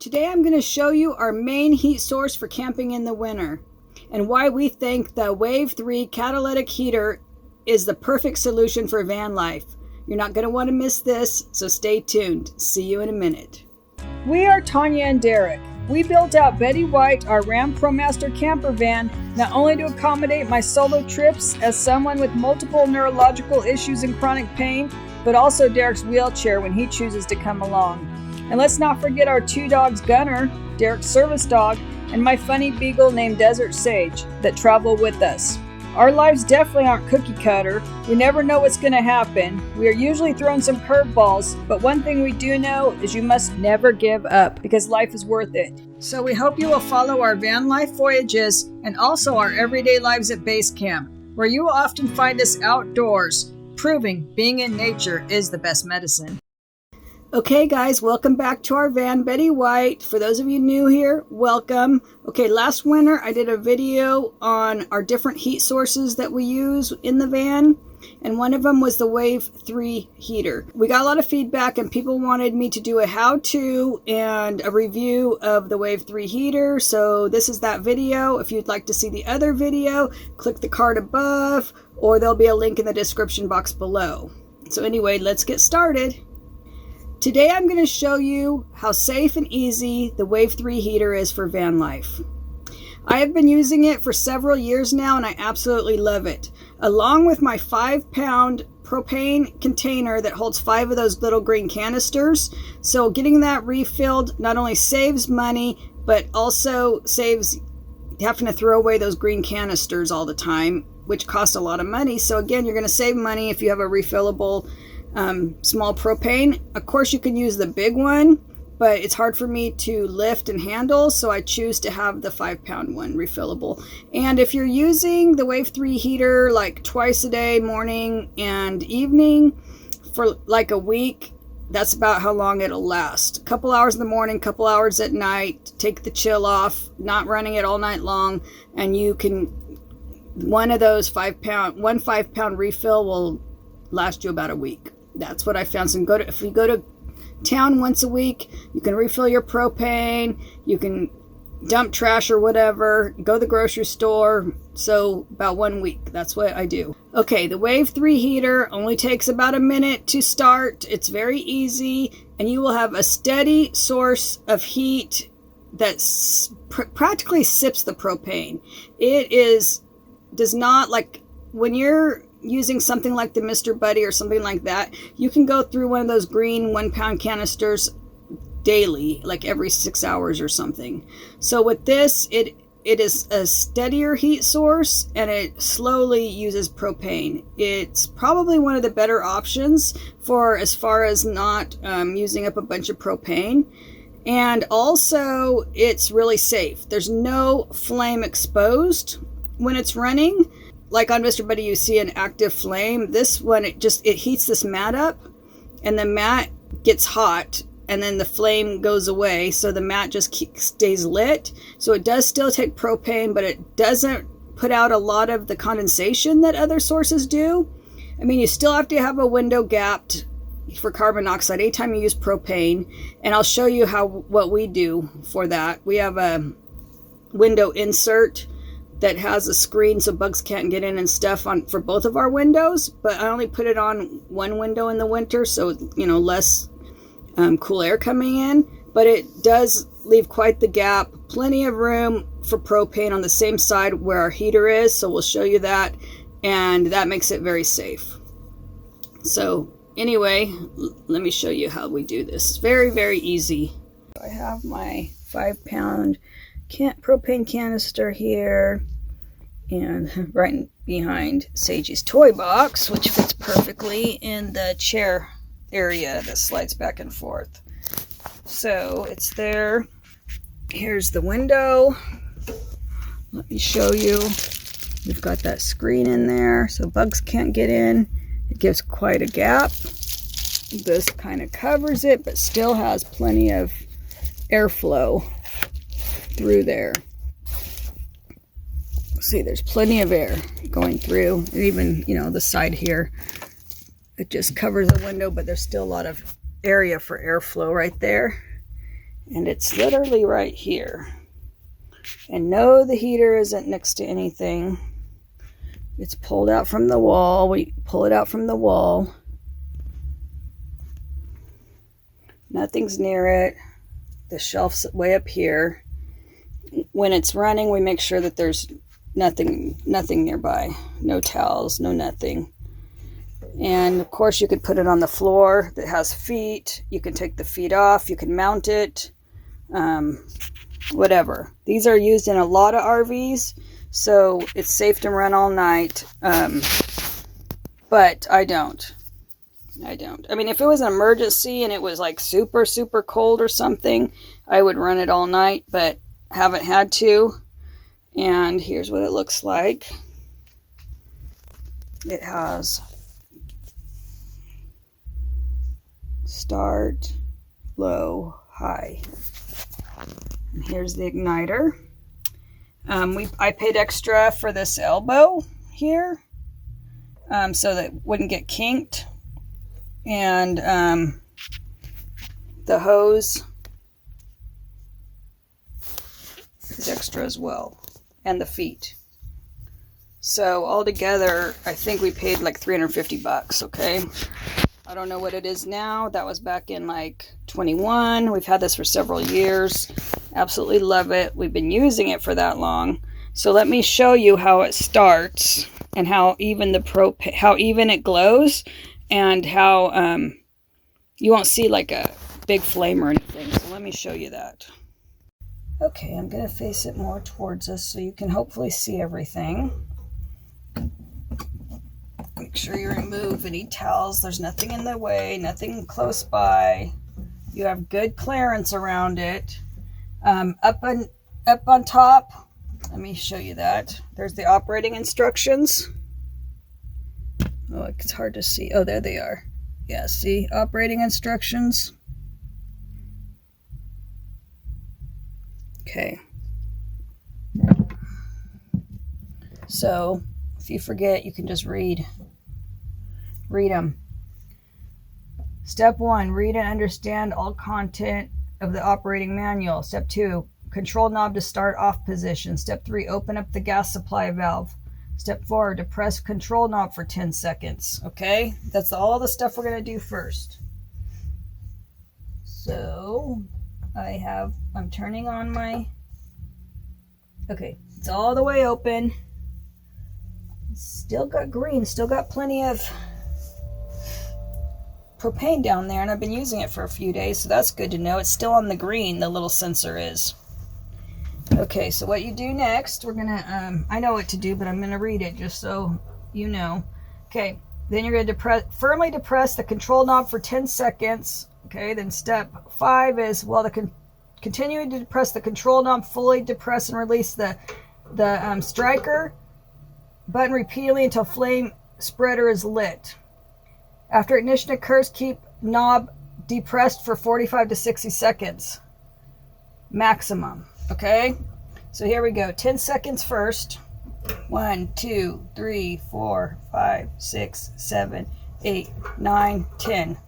Today I'm going to show you our main heat source for camping in the winter and why we think the Wave 3 catalytic heater is the perfect solution for van life. You're not going to want to miss this, so stay tuned. See you in a minute. We are Tanya and Derec. We built out Betty White, our Ram ProMaster camper van, not only to accommodate my solo trips as someone with multiple neurological issues and chronic pain, but also Derek's wheelchair when he chooses to come along. And let's not forget our two dogs, Gunner, Derek's service dog, and my funny beagle named Desert Sage that travel with us. Our lives definitely aren't cookie cutter. We never know what's going to happen. We are usually throwing some curveballs, but one thing we do know is you must never give up because life is worth it. So we hope you will follow our van life voyages and also our everyday lives at base camp, where you will often find us outdoors, proving being in nature is the best medicine. Okay guys, welcome back to our van, Betty White. For those of you new here, welcome. Okay, last winter I did a video on our different heat sources that we use in the van, and one of them was the Wave 3 heater. We got a lot of feedback and people wanted me to do a how-to and a review of the Wave 3 heater, so this is that video. If you'd like to see the other video, click the card above, or there'll be a link in the description box below. So anyway, let's get started. Today I'm going to show you how safe and easy the Wave 3 heater is for van life. I have been using it for several years now and I absolutely love it. Along with my 5-pound propane container that holds 5 of those little green canisters. So getting that refilled not only saves money, but also saves having to throw away those green canisters all the time, which cost a lot of money. So again, you're going to save money if you have a refillable small propane. Of course you can use the big one, but it's hard for me to lift and handle, so I choose to have the 5-pound one refillable. And if you're using the Wave 3 heater like twice a day, morning and evening, for like a week, that's about how long it'll last. A couple hours in the morning, couple hours at night, take the chill off, not running it all night long, and you can, one of those 5-pound refill will last you about a week. That's what I found. So if you go to town once a week, you can refill your propane, you can dump trash or whatever, go to the grocery store. So about 1 week, that's what I do. Okay, the Wave 3 heater only takes about a minute to start. It's very easy, and you will have a steady source of heat that practically sips the propane. It does not, like when you're using something like the Mr. Buddy or something like that, you can go through one of those green 1-pound canisters daily, like every 6 hours or something. So with this, it is a steadier heat source and it slowly uses propane. It's probably one of the better options for as far as not using up a bunch of propane. And also it's really safe. There's no flame exposed when it's running. Like on Mr. Buddy, you see an active flame. This one, it heats this mat up, and the mat gets hot, and then the flame goes away, so the mat just stays lit. So it does still take propane, but it doesn't put out a lot of the condensation that other sources do. I mean, you still have to have a window gapped for carbon monoxide anytime you use propane, and I'll show you what we do for that. We have a window insert that has a screen so bugs can't get in and stuff for both of our windows, but I only put it on one window in the winter, so less cool air coming in, but it does leave quite the gap, plenty of room for propane on the same side where our heater is, so we'll show you that, and that makes it very safe. So anyway, let me show you how we do this. It's very, very easy. I have my 5-pound propane canister here, and right behind Sagey's toy box, which fits perfectly in the chair area that slides back and forth. So it's there. Here's the window. Let me show you. We've got that screen in there so bugs can't get in. It gives quite a gap. This kind of covers it, but still has plenty of airflow through there. See, there's plenty of air going through, and even the side here, it just covers the window, but there's still a lot of area for airflow right there. And it's literally right here. And no, the heater isn't next to anything. It's pulled out from the wall. We pull it out from the wall. Nothing's near it. The shelf's way up here. When it's running, we make sure that there's nothing nearby. No towels, no nothing. And of course you could put it on the floor that has feet. You can take the feet off. You can mount it. Whatever. These are used in a lot of RVs, so it's safe to run all night. But I don't. I mean, if it was an emergency and it was like super, super cold or something, I would run it all night, but haven't had to. And here's what it looks like. It has start, low, high. And here's the igniter. I paid extra for this elbow here, so that it wouldn't get kinked. And the hose is extra as well, and the feet. So altogether, I think we paid like $350, okay? I don't know what it is now. That was back in like 21. We've had this for several years. Absolutely love it. We've been using it for that long. So let me show you how it starts and how even it glows, and how you won't see like a big flame or anything. So let me show you that. Okay, I'm going to face it more towards us so you can hopefully see everything. Make sure you remove any towels. There's nothing in the way, nothing close by. You have good clearance around it. Up on top, let me show you that. There's the operating instructions. Oh, it's hard to see. Oh, there they are. Yeah, see, operating instructions. Okay. So, if you forget, you can just read them. Step 1, read and understand all content of the operating manual. Step 2, control knob to start off position. Step 3, open up the gas supply valve. Step 4, depress control knob for 10 seconds. Okay, that's all the stuff we're going to do first. So I'm turning on my, okay, it's all the way open. Still got green, still got plenty of propane down there, and I've been using it for a few days, so that's good to know. It's still on the green, the little sensor is. Okay, so what you do next, we're gonna, I know what to do, but I'm gonna read it just so you know. Okay, then you're gonna firmly depress the control knob for 10 seconds. Okay, then step 5 is, continuing to depress the control knob, fully depress and release the striker button repeatedly until flame spreader is lit. After ignition occurs, keep knob depressed for 45 to 60 seconds maximum. Okay, so here we go. 10 seconds first. 1, 2, 3, 4, 5, 6, 7, 8, 9, 10.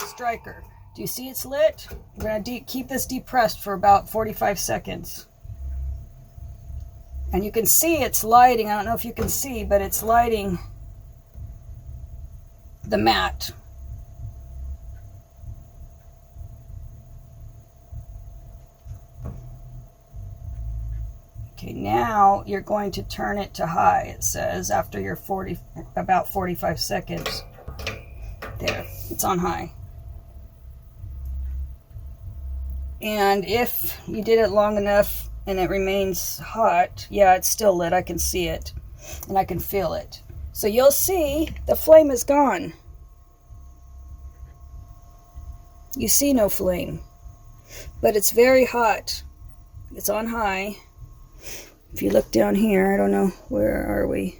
Striker. Do you see it's lit? We're going to keep this depressed for about 45 seconds. And you can see it's lighting. I don't know if you can see, but it's lighting the mat. Okay, now you're going to turn it to high, it says, after your about 45 seconds. There, it's on high. And if you did it long enough and it remains hot, yeah, it's still lit. I can see it and I can feel it. So you'll see the flame is gone. You see no flame, but it's very hot. It's on high. If you look down here, I don't know, where are we?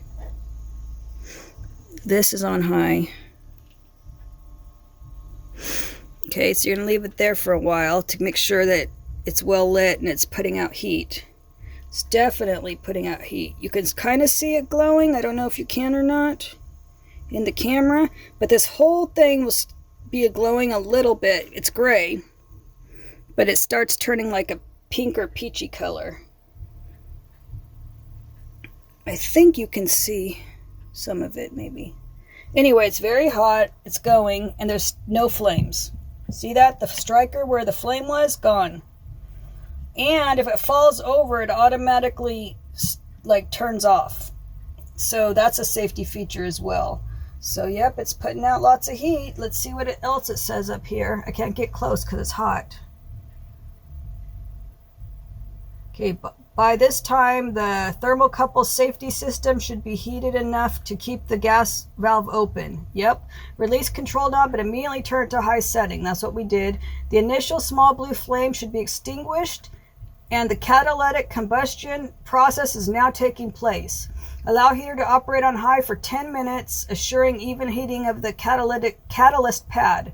This is on high. Okay, so you're going to leave it there for a while to make sure that it's well lit and it's putting out heat. It's definitely putting out heat. You can kind of see it glowing. I don't know if you can or not in the camera, but this whole thing will be glowing a little bit. It's gray, but it starts turning like a pink or peachy color. I think you can see some of it maybe. Anyway, it's very hot, it's going, and there's no flames. See that? The striker where the flame was, gone. And if it falls over, it automatically like turns off. So that's a safety feature as well. So yep, it's putting out lots of heat. Let's see what else it says up here. I can't get close because it's hot. Okay, by this time, the thermocouple safety system should be heated enough to keep the gas valve open. Yep. Release control knob and immediately turn it to high setting. That's what we did. The initial small blue flame should be extinguished, and the catalytic combustion process is now taking place. Allow heater to operate on high for 10 minutes, assuring even heating of the catalyst pad.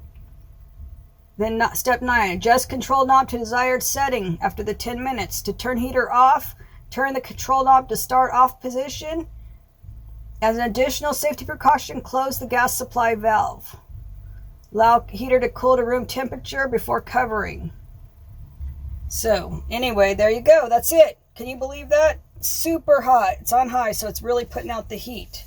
Then step 9, adjust control knob to desired setting after the 10 minutes. To turn heater off, turn the control knob to start off position. As an additional safety precaution, close the gas supply valve. Allow heater to cool to room temperature before covering. So anyway, there you go. That's it. Can you believe that? Super hot. It's on high, so it's really putting out the heat.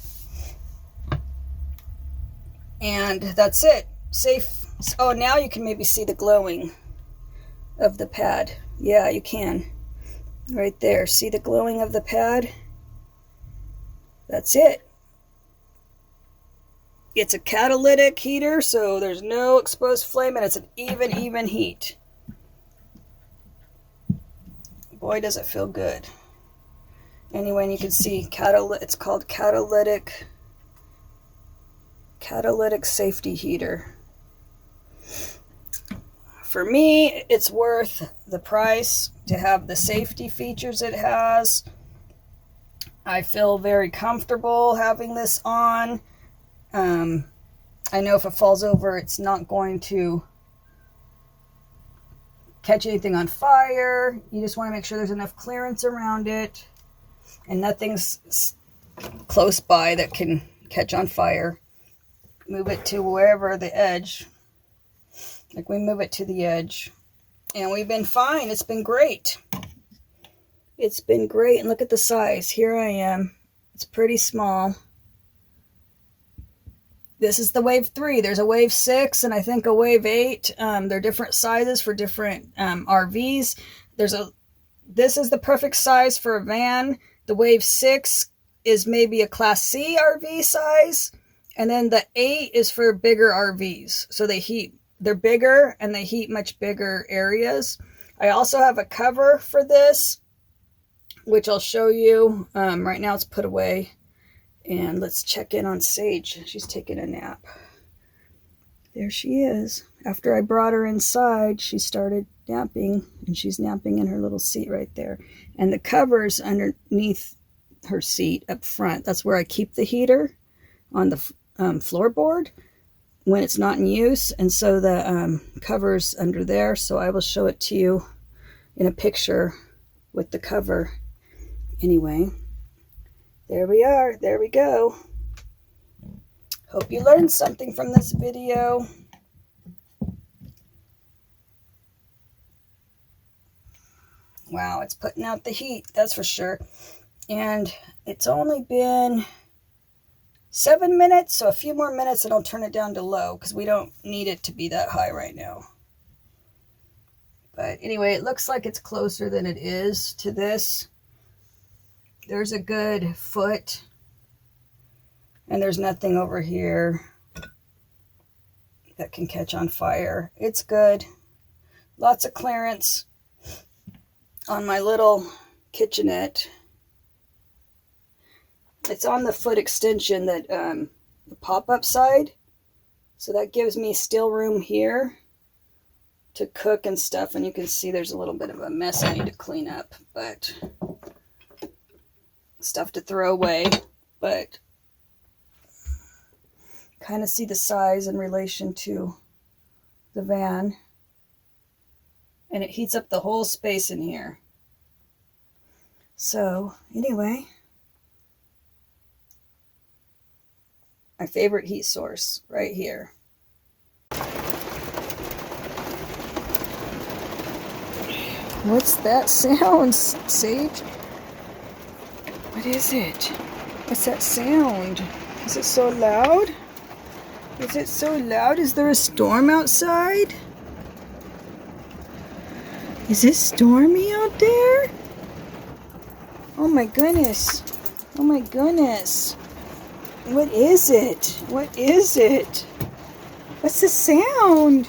And that's it. Safe. Oh, now you can maybe see the glowing of the pad. Yeah, you can. Right there. See the glowing of the pad? That's it. It's a catalytic heater, so there's no exposed flame, and it's an even heat. Boy, does it feel good. Anyway, and you can see it's called catalytic safety heater. For me, it's worth the price to have the safety features it has. I feel very comfortable having this on. I know if it falls over, it's not going to catch anything on fire. You just want to make sure there's enough clearance around it and nothing's close by that can catch on fire. Move it to wherever the edge. Like we move it to the edge. And we've been fine. It's been great. It's been great. And look at the size. Here I am. It's pretty small. This is the wave 3. There's a wave 6 and I think a wave 8. They're different sizes for different RVs. This is the perfect size for a van. The wave 6 is maybe a Class C RV size. And then the 8 is for bigger RVs. So they're bigger and they heat much bigger areas. I also have a cover for this, which I'll show you. Right now it's put away. And let's check in on Sage. She's taking a nap. There she is. After I brought her inside, she started napping, and she's napping in her little seat right there. And the cover's underneath her seat up front. That's where I keep the heater on the floorboard when it's not in use. And so the cover's under there. So I will show it to you in a picture with the cover. Anyway. There we are. There we go. Hope you learned something from this video. Wow, it's putting out the heat, that's for sure. And it's only been 7 minutes, so a few more minutes and I'll turn it down to low because we don't need it to be that high right now. But anyway, it looks like it's closer than it is to this. There's a good foot, and there's nothing over here that can catch on fire. It's good. Lots of clearance on my little kitchenette. It's on the foot extension, that the pop-up side, so that gives me still room here to cook and stuff. And you can see there's a little bit of a mess I need to clean up, but stuff to throw away, but kind of see the size in relation to the van, and it heats up the whole space in here. So anyway, my favorite heat source right here. What's that sound, Sage? What is it? What's that sound? Is it so loud? Is it so loud? Is there a storm outside? Is it stormy out there? Oh my goodness. Oh my goodness. What is it? What is it? What's the sound?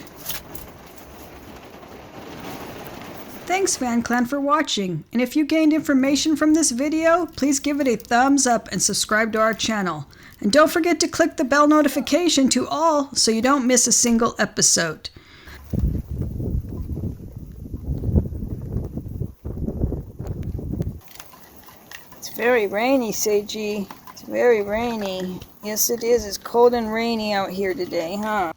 Thanks, Fan Clan, for watching. And if you gained information from this video, please give it a thumbs up and subscribe to our channel. And don't forget to click the bell notification to all so you don't miss a single episode. It's very rainy, Seiji. It's very rainy. Yes, it is. It's cold and rainy out here today, huh?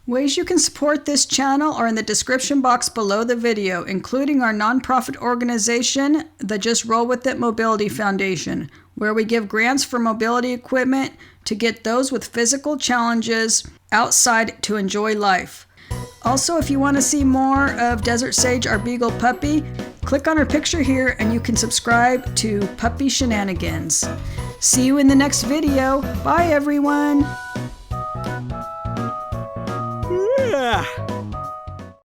Ways you can support this channel are in the description box below the video, including our nonprofit organization, the Just Roll With It Mobility Foundation, where we give grants for mobility equipment to get those with physical challenges outside to enjoy life. Also, if you want to see more of Desert Sage, our beagle puppy, click on her picture here and you can subscribe to Puppy Shenanigans. See you in the next video. Bye, everyone.